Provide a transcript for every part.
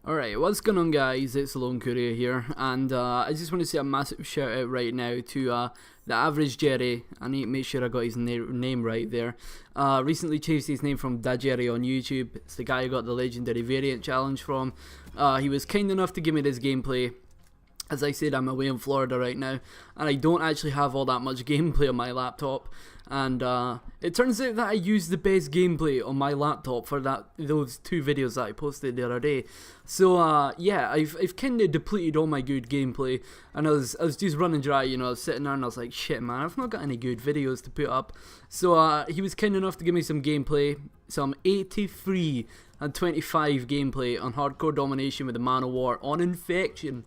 Alright, what's going on guys, it's Lone Courier here, and I just want to say a massive shout out right now to the average Geri. I need to make sure I got his name right there. Recently changed his name from Da Geri on YouTube. It's the guy who got the legendary variant challenge from. He was kind enough to give me this gameplay. As I said, I'm away in Florida right now, and I don't actually have all that much gameplay on my laptop. And it turns out that I used the best gameplay on my laptop for those two videos that I posted the other day. So yeah, I've kind of depleted all my good gameplay, and I was just running dry. You know, I was sitting there and I was like, shit, man, I've not got any good videos to put up. So he was kind enough to give me some gameplay, some 83 and 25 gameplay on hardcore domination with the Man of War on Infection.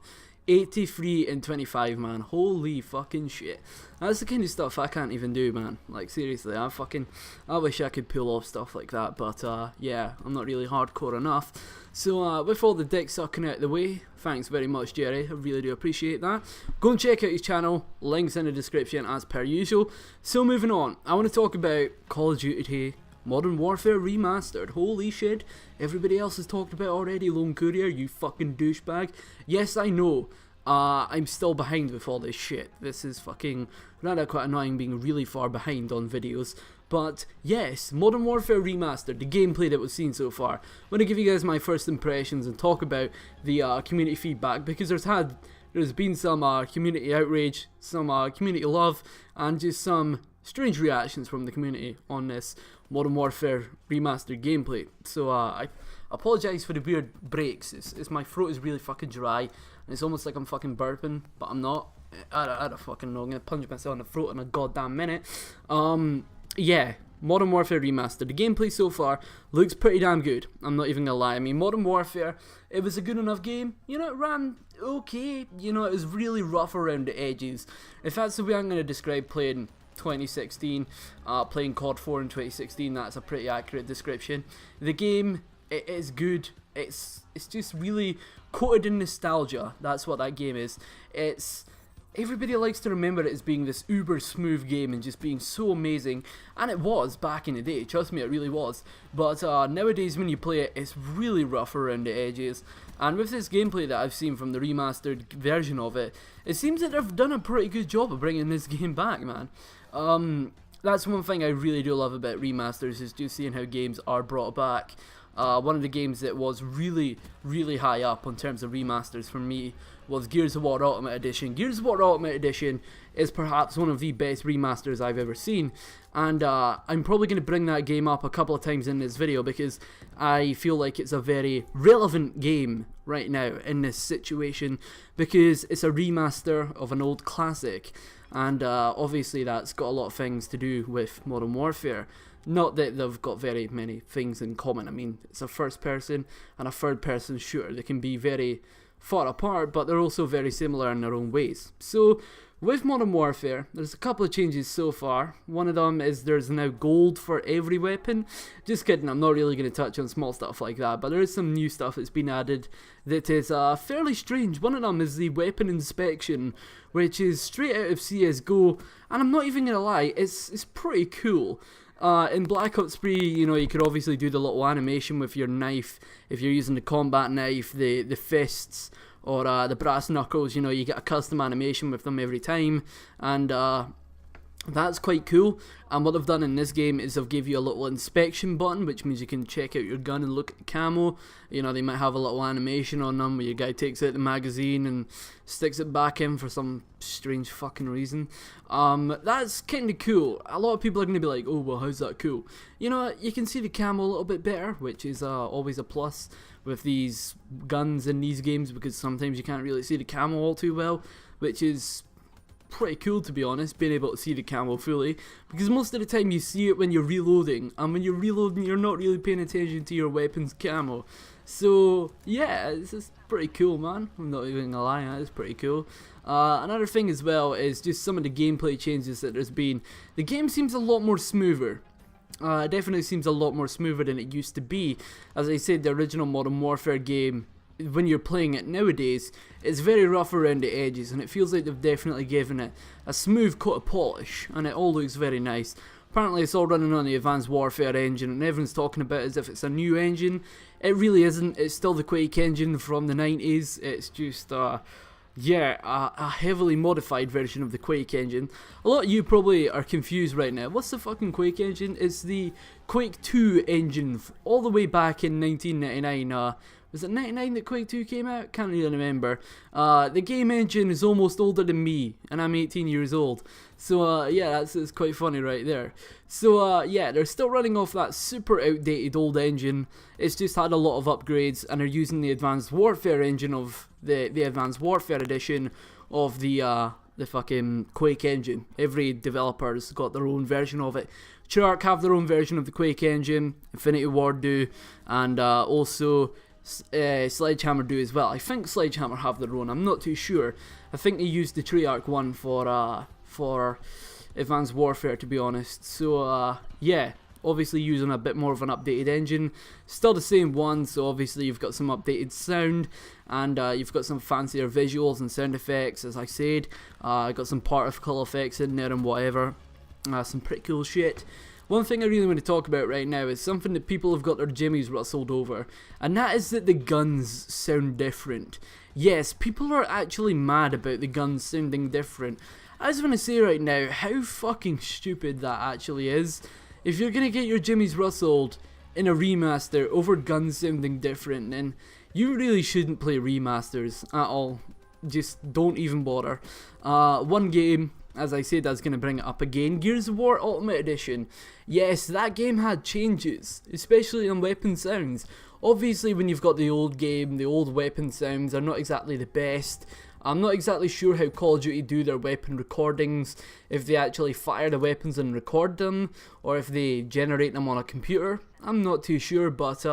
83 and 25, man. Holy fucking shit. That's the kind of stuff I can't even do, man. Like, seriously, I wish I could pull off stuff like that, but yeah, I'm not really hardcore enough. So with all the dick sucking out of the way, thanks very much, Geri. I really do appreciate that. Go and check out his channel. Links in the description as per usual. So moving on, I want to talk about Call of Duty Modern Warfare Remastered. Holy shit, everybody else has talked about it already, Lone Courier, you fucking douchebag. Yes, I know, I'm still behind with all this shit. This is fucking rather quite annoying being really far behind on videos. But yes, Modern Warfare Remastered, the gameplay that we've seen so far. I'm going to give you guys my first impressions and talk about the community feedback, because there's been some community outrage, some community love, and just some strange reactions from the community on this Modern Warfare Remastered gameplay. So I apologise for the weird breaks. It's my throat is really fucking dry, and it's almost like I'm fucking burping, but I'm not. I don't fucking know. I'm gonna punch myself in the throat in a goddamn minute. Yeah, Modern Warfare Remastered. The gameplay so far looks pretty damn good. I'm not even gonna lie. I mean, Modern Warfare, it was a good enough game. You know, it ran okay. You know, it was really rough around the edges. If that's the way I'm gonna describe playing 2016, playing COD 4 in 2016, that's a pretty accurate description. The game, it is good. It's just really coated in nostalgia. That's what that game is. Everybody likes to remember it as being this uber smooth game and just being so amazing, and it was back in the day, trust me, it really was. But nowadays when you play it, it's really rough around the edges, and with this gameplay that I've seen from the remastered version of it, it seems that they've done a pretty good job of bringing this game back, man. That's one thing I really do love about remasters, is just seeing how games are brought back. One of the games that was really, really high up in terms of remasters for me was Gears of War Ultimate Edition. Gears of War Ultimate Edition is perhaps one of the best remasters I've ever seen, and I'm probably going to bring that game up a couple of times in this video, because I feel like it's a very relevant game right now in this situation, because it's a remaster of an old classic, and obviously that's got a lot of things to do with Modern Warfare. Not that they've got very many things in common. I mean, it's a first person and a third person shooter. They can be very far apart, but they're also very similar in their own ways. So with Modern Warfare, there's a couple of changes so far. One of them is there's now gold for every weapon. Just kidding, I'm not really going to touch on small stuff like that, but there is some new stuff that's been added that is fairly strange. One of them is the weapon inspection, which is straight out of CSGO, and I'm not even going to lie, it's pretty cool. In Black Ops 3, you know, you could obviously do the little animation with your knife. If you're using the combat knife, the fists, or the brass knuckles, you know, you get a custom animation with them every time, and that's quite cool. And what they've done in this game is they've give you a little inspection button, which means you can check out your gun and look at the camo. You know, they might have a little animation on them where your guy takes out the magazine and sticks it back in for some strange fucking reason. That's kind of cool. A lot of people are going to be like, oh, well, how's that cool? You know, you can see the camo a little bit better, which is always a plus with these guns in these games, because sometimes you can't really see the camo all too well, which is pretty cool, to be honest, being able to see the camo fully, because most of the time you see it when you're reloading, and when you're reloading you're not really paying attention to your weapon's camo. So yeah, this is pretty cool, man. I'm not even gonna lie, that is pretty cool. Another thing as well is just some of the gameplay changes that there's been. The game seems a lot more smoother. It definitely seems a lot more smoother than it used to be. As I said, the original Modern Warfare game, when you're playing it nowadays, it's very rough around the edges, and it feels like they've definitely given it a smooth coat of polish, and it all looks very nice. Apparently it's all running on the Advanced Warfare engine, and everyone's talking about it as if it's a new engine. It really isn't. It's still the Quake engine from the 90s. It's just, yeah, a heavily modified version of the Quake engine. A lot of you probably are confused right now. What's the fucking Quake engine? It's the Quake 2 engine all the way back in 1999. Was it 99 that Quake 2 came out? Can't really remember. The game engine is almost older than me, and I'm 18 years old. So, yeah, that's quite funny right there. So, yeah, they're still running off that super outdated old engine. It's just had a lot of upgrades, and they're using the Advanced Warfare engine of the Advanced Warfare edition of the fucking Quake engine. Every developer's got their own version of it. Treyarch have their own version of the Quake engine, Infinity Ward do, and also Sledgehammer do as well. I think Sledgehammer have their own, I'm not too sure. I think they used the Treyarch one for Advanced Warfare, to be honest. So yeah, obviously using a bit more of an updated engine. Still the same one, so obviously you've got some updated sound, and you've got some fancier visuals and sound effects, as I said. Got some particle effects in there and whatever. Some pretty cool shit. One thing I really want to talk about right now is something that people have got their jimmies rustled over, and that is that the guns sound different. Yes, people are actually mad about the guns sounding different. I just want to say right now how fucking stupid that actually is. If you're gonna get your jimmies rustled in a remaster over guns sounding different, then you really shouldn't play remasters at all. Just don't even bother. One game, as I said, that's going to bring it up again, Gears of War Ultimate Edition. Yes, that game had changes, especially on weapon sounds. Obviously, when you've got the old game, the old weapon sounds are not exactly the best. I'm not exactly sure how Call of Duty do their weapon recordings, if they actually fire the weapons and record them, or if they generate them on a computer. I'm not too sure, but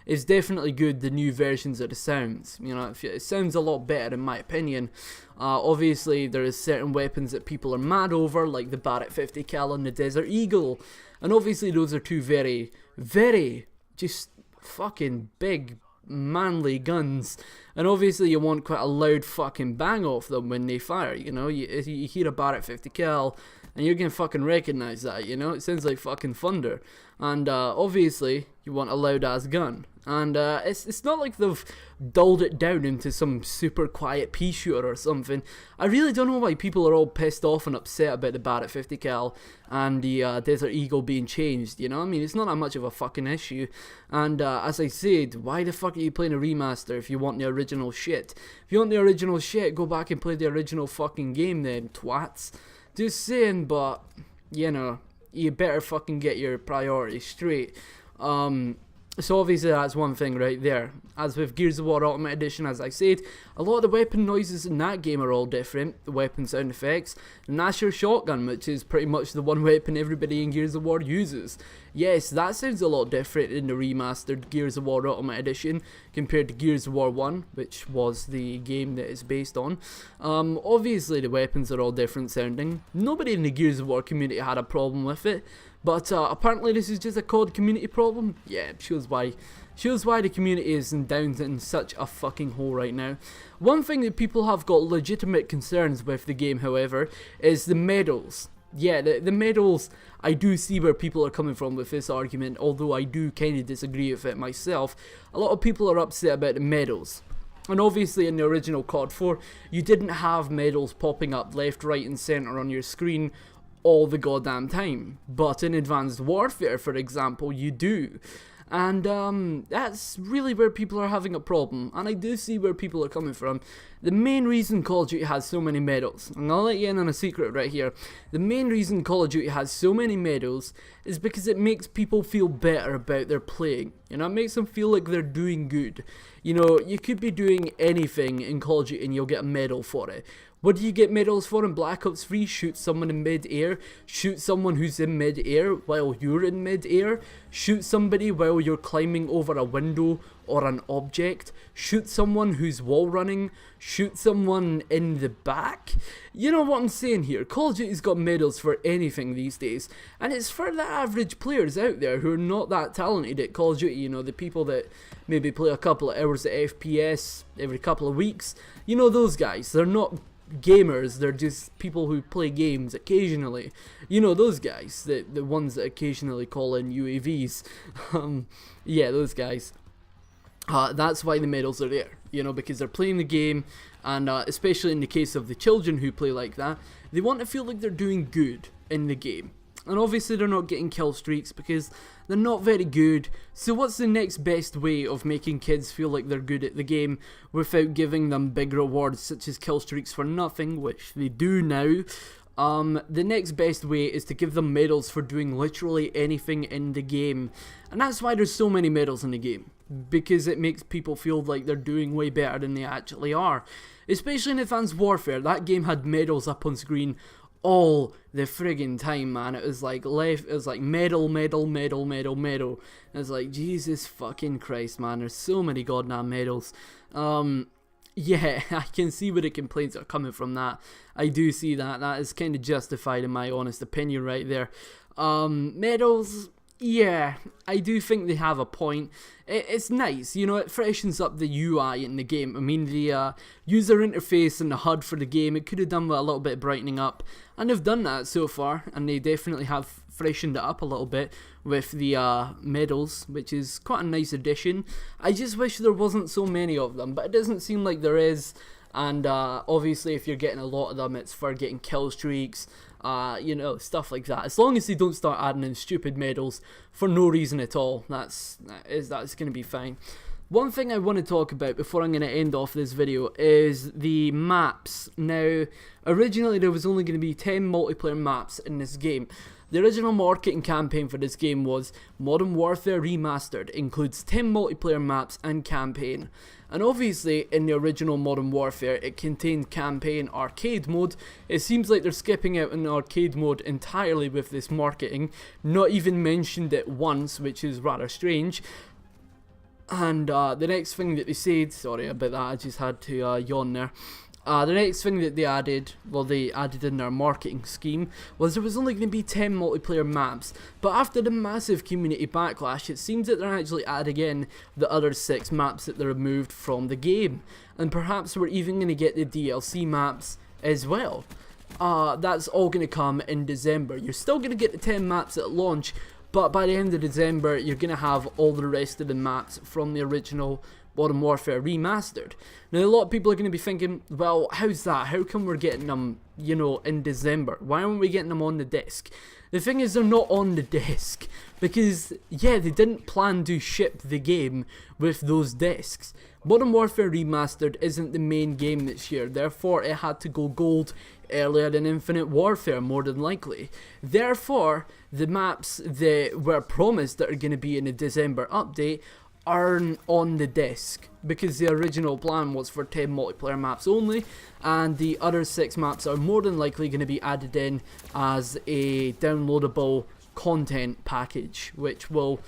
it's definitely good, the new versions of the sounds. You know, it sounds a lot better in my opinion. Obviously, there is certain weapons that people are mad over, like the Barrett 50 cal and the Desert Eagle. And obviously those are two very, very, just fucking big, manly guns, and obviously you want quite a loud fucking bang off them when they fire. You know, you hear a Barrett 50 cal and you're gonna fucking recognize that, you know, it sounds like fucking thunder. And obviously you want a loud ass gun, and it's not like they've dulled it down into some super quiet pea shooter or something. I really don't know why people are all pissed off and upset about the Barrett 50 cal and the Desert Eagle being changed, you know. I mean, it's not that much of a fucking issue. And as I said, why the fuck are you playing a remaster if you want the original shit? If you want the original shit, go back and play the original fucking game then, twats. Just saying, but you know, you better fucking get your priorities straight. So obviously that's one thing right there. As with Gears of War Ultimate Edition, as I said, a lot of the weapon noises in that game are all different, the weapon sound effects. And that's your shotgun, which is pretty much the one weapon everybody in Gears of War uses. Yes, that sounds a lot different in the remastered Gears of War Ultimate Edition compared to Gears of War 1, which was the game that it's based on. Obviously the weapons are all different sounding. Nobody in the Gears of War community had a problem with it. But apparently this is just a COD community problem. Yeah, shows why the community is down in such a fucking hole right now. One thing that people have got legitimate concerns with the game, however, is the medals. Yeah, the medals, I do see where people are coming from with this argument, although I do kind of disagree with it myself. A lot of people are upset about the medals. And obviously in the original COD 4, you didn't have medals popping up left, right and centre on your screen all the goddamn time. But in Advanced Warfare, for example, you do. And that's really where people are having a problem, and I do see where people are coming from. The main reason Call of Duty has so many medals, and I'll let you in on a secret right here, the main reason Call of Duty has so many medals is because it makes people feel better about their playing. You know, it makes them feel like they're doing good. You know, you could be doing anything in Call of Duty and you'll get a medal for it. What do you get medals for in Black Ops 3? Shoot someone in mid-air, shoot someone who's in mid-air while you're in mid-air, shoot somebody while you're climbing over a window or an object, shoot someone who's wall running, shoot someone in the back. You know what I'm saying here? Call of Duty's got medals for anything these days, and it's for the average players out there who are not that talented at Call of Duty, you know, the people that maybe play a couple of hours of FPS every couple of weeks. You know, those guys, they're not gamers, they're just people who play games occasionally. You know, those guys, the ones that occasionally call in UAVs. Yeah, those guys. That's why the medals are there, you know, because they're playing the game, and especially in the case of the children who play like that, they want to feel like they're doing good in the game. And obviously they're not getting kill streaks because they're not very good. So what's the next best way of making kids feel like they're good at the game without giving them big rewards such as kill streaks for nothing, which they do now? The next best way is to give them medals for doing literally anything in the game. And that's why there's so many medals in the game, because it makes people feel like they're doing way better than they actually are. Especially in Advanced Warfare, that game had medals up on screen all the friggin' time, man. It was like medal, medal, medal, medal, medal. It's like, Jesus fucking Christ, man. There's so many goddamn medals. Yeah, I can see where the complaints are coming from that. I do see that. That is kind of justified in my honest opinion right there. Medals, yeah, I do think they have a point. It's nice, you know, it freshens up the UI in the game. I mean, the user interface and the HUD for the game, it could have done with a little bit of brightening up. And they've done that so far, and they definitely have freshened it up a little bit with the medals, which is quite a nice addition. I just wish there wasn't so many of them, but it doesn't seem like there is. And obviously if you're getting a lot of them, it's for getting kill streaks, you know, stuff like that. As long as they don't start adding in stupid medals for no reason at all, that's going to be fine. One thing I want to talk about before I'm going to end off this video is the maps. Now, originally there was only going to be 10 multiplayer maps in this game. The original marketing campaign for this game was Modern Warfare Remastered, includes 10 multiplayer maps and campaign. And obviously in the original Modern Warfare it contained campaign arcade mode. It seems like they're skipping out an arcade mode entirely with this marketing, not even mentioned it once, which is rather strange. And the next thing that they said, sorry about that, I just had to yawn there. The next thing that they added in their marketing scheme was there was only going to be 10 multiplayer maps, but after the massive community backlash, it seems that they're actually adding in the other 6 maps that they removed from the game, and perhaps we're even going to get the DLC maps as well. That's all going to come in December. You're still going to get the 10 maps at launch, but by the end of December, you're going to have all the rest of the maps from the original Modern Warfare Remastered. Now, a lot of people are going to be thinking, well, how's that? How come we're getting them, you know, in December? Why aren't we getting them on the disc? The thing is, they're not on the disc, because, yeah, they didn't plan to ship the game with those discs. Modern Warfare Remastered isn't the main game this year, therefore it had to go gold earlier than Infinite Warfare, more than likely. Therefore, the maps that were promised that are going to be in the December update aren't on the disc, because the original plan was for 10 multiplayer maps only, and the other 6 maps are more than likely going to be added in as a downloadable content package, which will,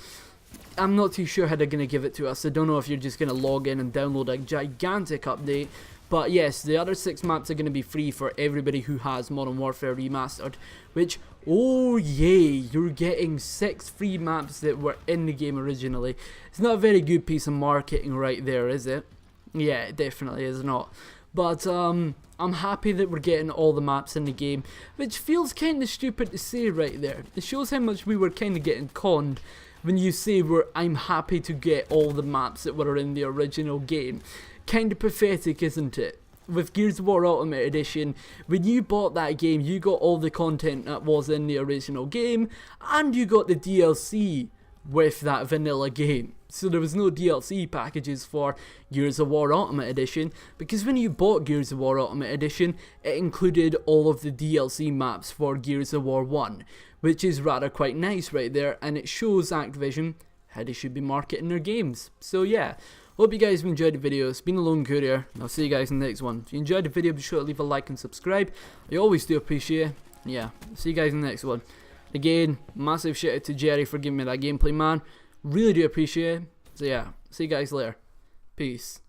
I'm not too sure how they're going to give it to us. I don't know if you're just going to log in and download a gigantic update, but yes, the other 6 maps are going to be free for everybody who has Modern Warfare Remastered, which, oh yay, you're getting 6 free maps that were in the game originally. It's not a very good piece of marketing right there, is it? Yeah, it definitely is not. But I'm happy that we're getting all the maps in the game, which feels kind of stupid to say right there. It shows how much we were kind of getting conned when you say I'm happy to get all the maps that were in the original game. Kind of pathetic, isn't it? With Gears of War Ultimate Edition, when you bought that game, you got all the content that was in the original game, and you got the DLC with that vanilla game. So there was no DLC packages for Gears of War Ultimate Edition, because when you bought Gears of War Ultimate Edition, it included all of the DLC maps for Gears of War 1, which is rather quite nice right there, and it shows Activision how they should be marketing their games. So yeah, hope you guys have enjoyed the video. It's been a Lone Courier, and I'll see you guys in the next one. If you enjoyed the video, be sure to leave a like and subscribe. I always do appreciate it. Yeah, see you guys in the next one. Again, massive shout out to Geri for giving me that gameplay, man. Really do appreciate it. So yeah, see you guys later. Peace.